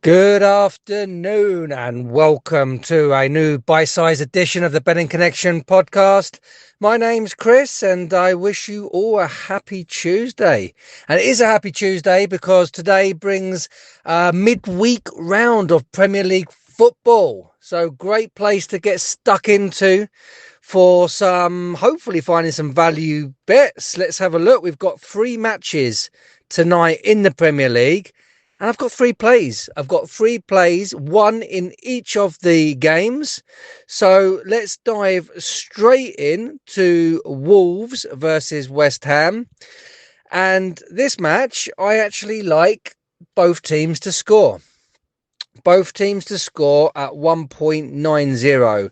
Good afternoon and welcome to a new bite-sized edition of the Betting Connection podcast. My name's Chris and I wish you all a happy Tuesday. And it is a happy Tuesday because today brings a midweek round of Premier League football. So great place to get stuck into for some, hopefully finding some value bets. Let's have a look. We've got 3 matches tonight in the Premier League. And I've got 3 plays. One in each of the games. So let's dive straight in to Wolves versus West Ham. And this match, I actually like both teams to score. Both teams to score at 1.90.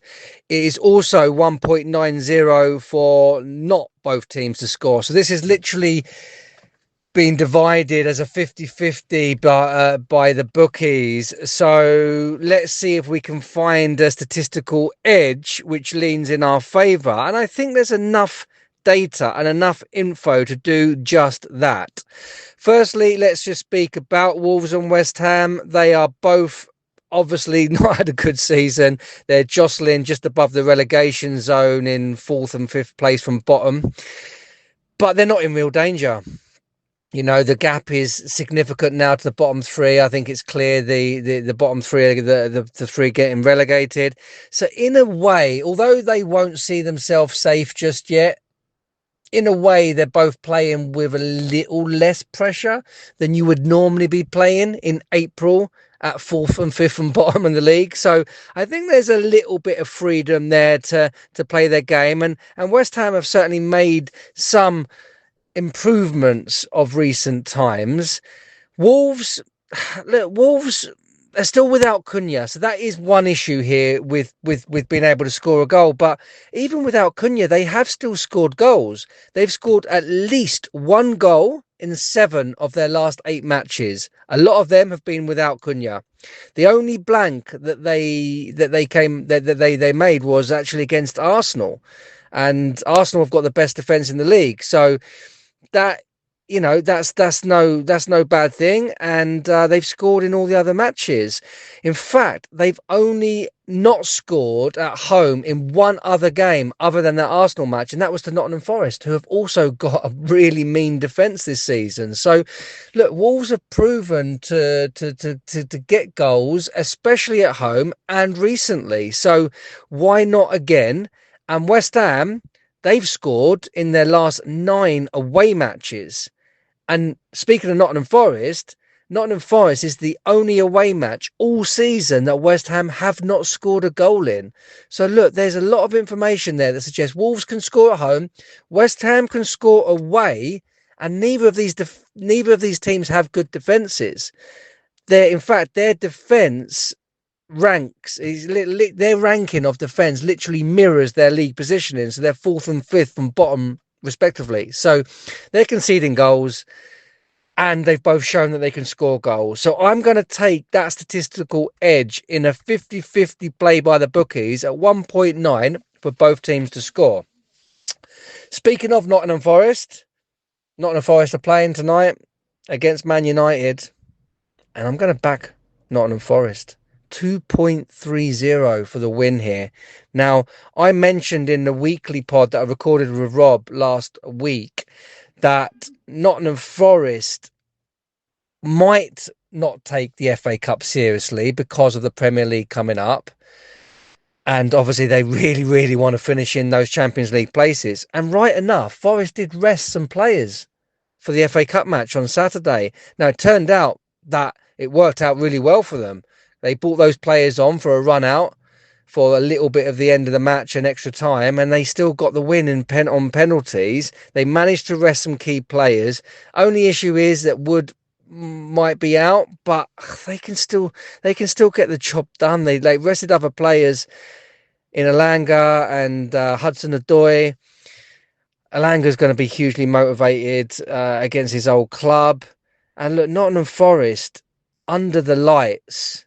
It is also 1.90 for not both teams to score. So this is literally being divided as a 50-50 by the bookies. So let's see if we can find a statistical edge which leans in our favour. And I think there's enough data and enough info to do just that. Firstly, let's just speak about Wolves and West Ham. They are both obviously not had a good season. They're jostling just above the relegation zone in 4th and 5th place from bottom. But they're not in real danger. You know, the gap is significant now to the bottom 3. I think it's clear the bottom 3 are the 3 getting relegated. So in a way, although they won't see themselves safe just yet, in a way, they're both playing with a little less pressure than you would normally be playing in April at 4th and 5th and bottom in the league. So I think there's a little bit of freedom there to play their game. And West Ham have certainly made some improvements of recent times. Wolves are still without Cunha, so that is one issue here with being able to score a goal. But even without Cunha, they have still scored goals. They've scored at least 1 goal in 7 of their last 8 matches. A lot of them have been without Cunha. The only blank that they made was actually against Arsenal, and Arsenal have got the best defence in the league. So that, you know, that's no bad thing. And they've scored in all the other matches. In fact, they've only not scored at home in one other game other than that Arsenal match, and that was to Nottingham Forest, who have also got a really mean defence this season. So look, Wolves have proven to get goals, especially at home and recently. So why not again? And West Ham, they've scored in their last 9 away matches. And speaking of Nottingham Forest is the only away match all season that West Ham have not scored a goal in. So look, there's a lot of information there that suggests Wolves can score at home, West Ham can score away, and neither of these teams have good defences. In fact, their defence ranks, their ranking of defence literally mirrors their league positioning. So they're 4th and 5th from bottom respectively. So they're conceding goals and they've both shown that they can score goals. So I'm going to take that statistical edge in a 50-50 play by the bookies at 1.9 for both teams to score. Speaking of Nottingham Forest are playing tonight against Man United, and I'm going to back Nottingham Forest. 2.30 for the win here. Now, I mentioned in the weekly pod that I recorded with Rob last week that Nottingham Forest might not take the FA Cup seriously because of the Premier League coming up. And obviously they really, really want to finish in those Champions League places. And right enough, Forest did rest some players for the FA Cup match on Saturday. Now, it turned out that it worked out really well for them. They brought those players on for a run out for a little bit of the end of the match and extra time, and they still got the win on penalties. They managed to rest some key players. Only issue is that Wood might be out, but they can still get the job done. They rested other players in Alanga and Hudson-Odoi. Alanga's going to be hugely motivated against his old club. And look, Nottingham Forest under the lights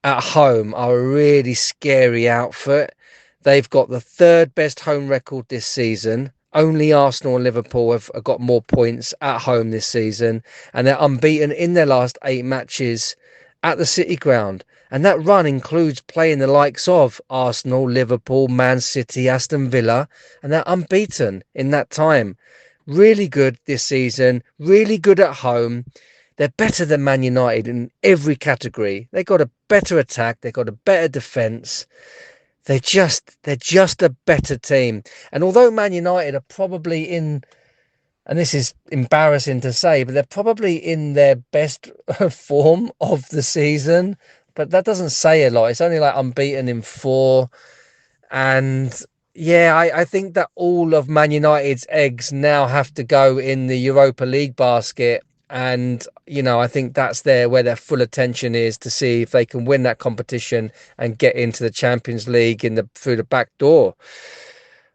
at home are a really scary outfit. They've got the 3rd best home record this season, Only Arsenal and Liverpool have got more points at home this season, and they're unbeaten in their last 8 matches at the City Ground. And that run includes playing the likes of Arsenal, Liverpool, Man City, Aston Villa, and they're unbeaten in that time. Really good this season, really good at home. They're better than Man United in every category. They got a better attack, they got a better defence. They're just a better team. And although Man United are probably in, and this is embarrassing to say, but they're probably in their best form of the season. But that doesn't say a lot. It's only like unbeaten in 4. And yeah, I think that all of Man United's eggs now have to go in the Europa League basket. And, I think that's where their full attention is, to see if they can win that competition and get into the Champions League through the back door.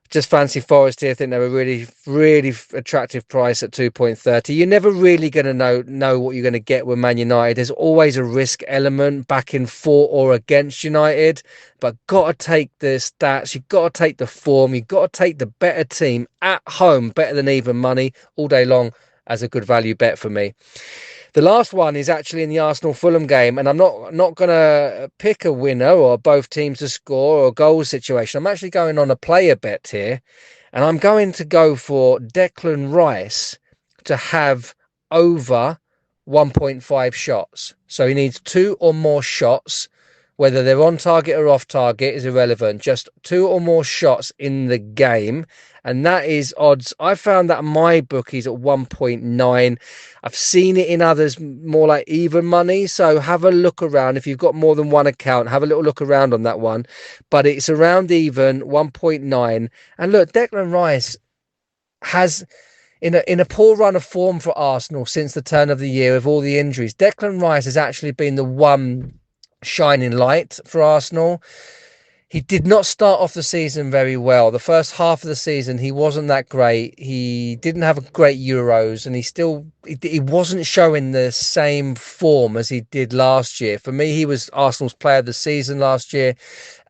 Just fancy Forest here. I think they're a really, really attractive price at 2.30. You're never really going to know what you're going to get with Man United. There's always a risk element backing for or against United, but got to take the stats. You've got to take the form. You've got to take the better team at home, better than even money all day long, as a good value bet for me. The last one is actually in the Arsenal-Fulham game, and I'm not going to pick a winner or both teams to score or goal situation. I'm actually going on a player bet here, and I'm going to go for Declan Rice to have over 1.5 shots. So he needs 2 or more shots. Whether they're on target or off target is irrelevant. Just 2 or more shots in the game. And that is odds. I found that my bookies at 1.9. I've seen it in others more like even money. So have a look around. If you've got more than one account, have a little look around on that one. But it's around even 1.9. And look, Declan Rice has, in a poor run of form for Arsenal since the turn of the year with all the injuries, Declan Rice has actually been the one shining light for Arsenal. He did not start off the season very well. The first half of the season, he wasn't that great. He didn't have a great Euros, and he wasn't showing the same form as he did last year. For me, he was Arsenal's player of the season last year,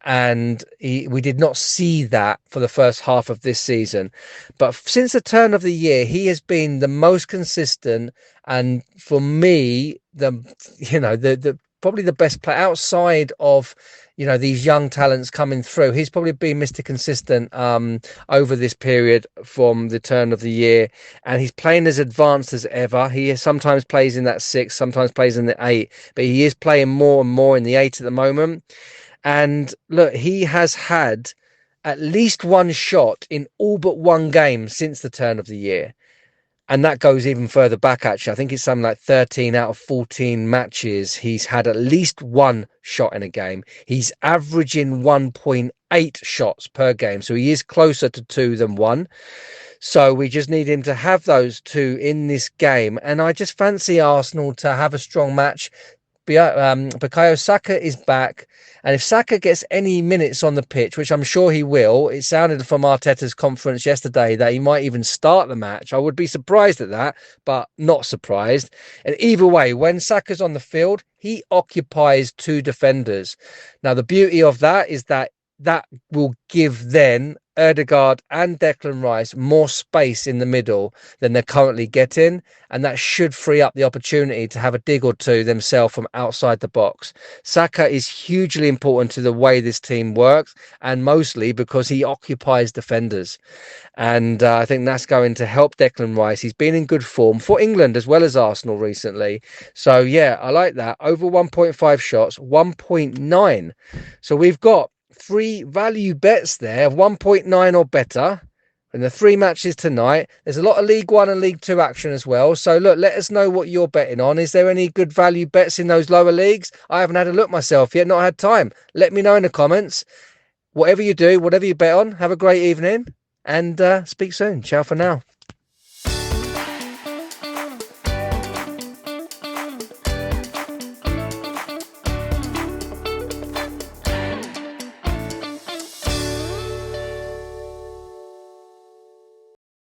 and we did not see that for the first half of this season. But since the turn of the year, he has been the most consistent, and for me, the probably the best player outside of these young talents coming through. He's probably been Mr. Consistent over this period from the turn of the year, and he's playing as advanced as ever. He sometimes plays in that 6, sometimes plays in the 8, but he is playing more and more in the 8 at the moment. And look, he has had at least one shot in all but one game since the turn of the year. And that goes even further back, actually. I think it's something like 13 out of 14 matches. He's had at least one shot in a game. He's averaging 1.8 shots per game. So he is closer to 2 than 1. So we just need him to have those 2 in this game. And I just fancy Arsenal to have a strong match. Bukayo Saka is back, and if Saka gets any minutes on the pitch, which I'm sure he will, it sounded from Arteta's conference yesterday that he might even start the match. I would be surprised at that, but not surprised. And either way, when Saka's on the field, he occupies 2 defenders. Now, the beauty of that is that will give then Ødegaard and Declan Rice more space in the middle than they're currently getting, and that should free up the opportunity to have a dig or 2 themselves from outside the box. Saka is hugely important to the way this team works, and mostly because he occupies defenders. And I think that's going to help Declan Rice. He's been in good form for England as well as Arsenal recently. So yeah, I like that. Over 1.5 shots, 1.9. So we've got 3 value bets there of 1.9 or better in the 3 matches tonight. There's a lot of League 1 and League 2 action as well. So look, let us know what you're betting on. Is there any good value bets in those lower leagues? I haven't had a look myself yet, not had time. Let me know in the comments. Whatever you do, whatever you bet on, have a great evening, and speak soon. Ciao for now.